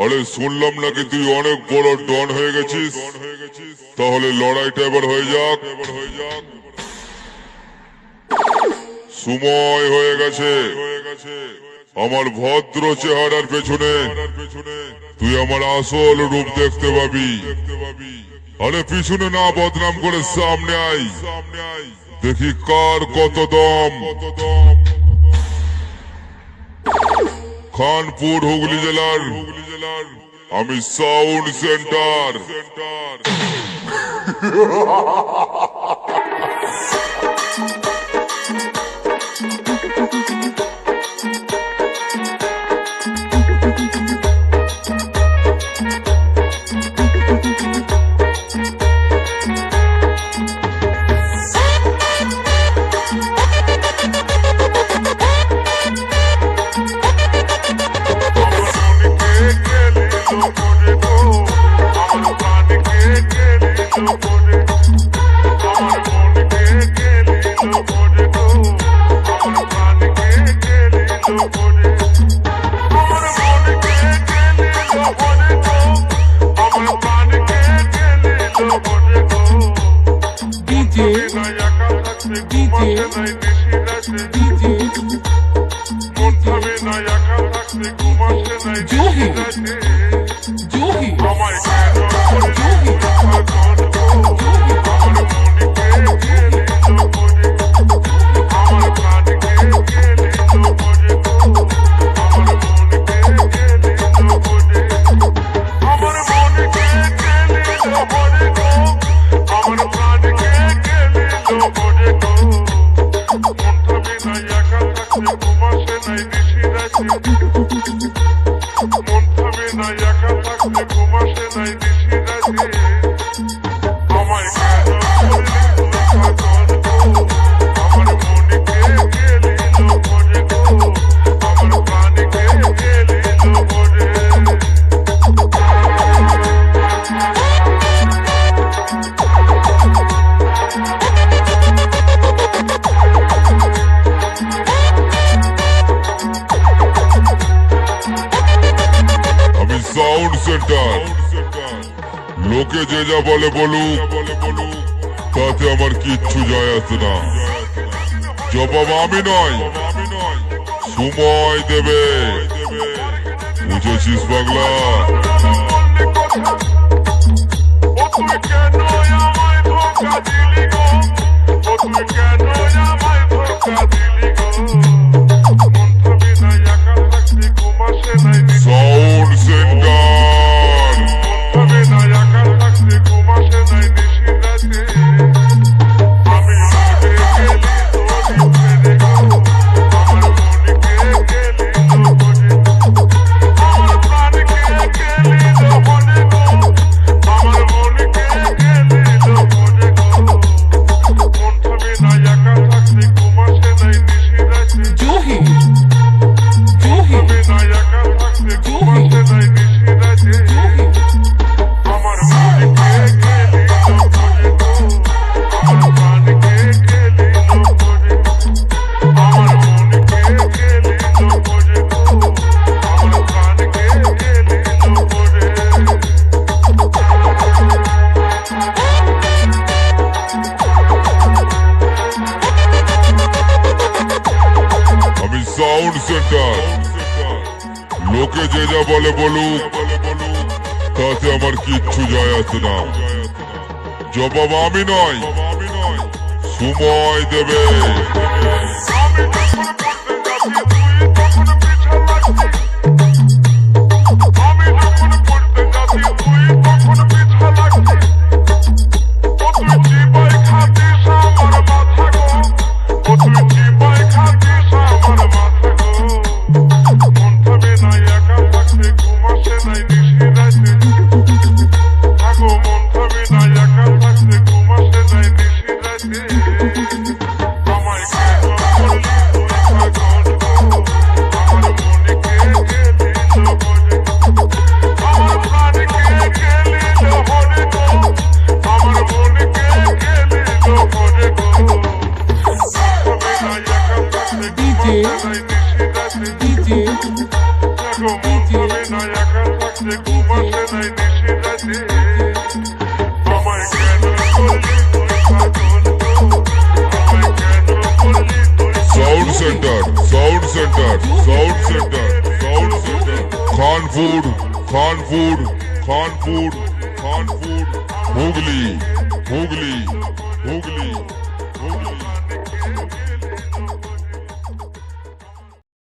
আরে শুনলাম নাকি তুই অনেক বড় ডন হয়ে গেছিস, তাহলে লড়াইটা এবার হয়ে যাক। সময় হয়ে গেছে। আমার ভদ্র চেহারার পেছনে তুই আমার আসল রূপ দেখতে পাবি। আরে পিছনে না বদনাম করে সামনে আয়, দেখি কার কত দম। খানপুর হুগলি জেলার আমি সাউন্ড সেন্টার। লোকে যে যা বলে বলুক, তাতে আমার কিচ্ছু যায় আসে না। জবাব আমি নয়, সময় দেবে। বুঝেছিস পাগলা? সাউন্ড সেন্টার লোকে যে যা বলে বলুক, তাতে আমার কিচ্ছু যায় আসে না। জবাব আমি নয়, সময় দেবে। DJ রাতে ঘুম আসে নাই নিশি রাতে আমায় কেন করলি তুই পাগল গো আমায় কেন করলি তুই sound centre sound centre sound centre sound centre Khanpur Khanpur Khanpur Khanpur Hooghly Hooghly Hooghly Hooghly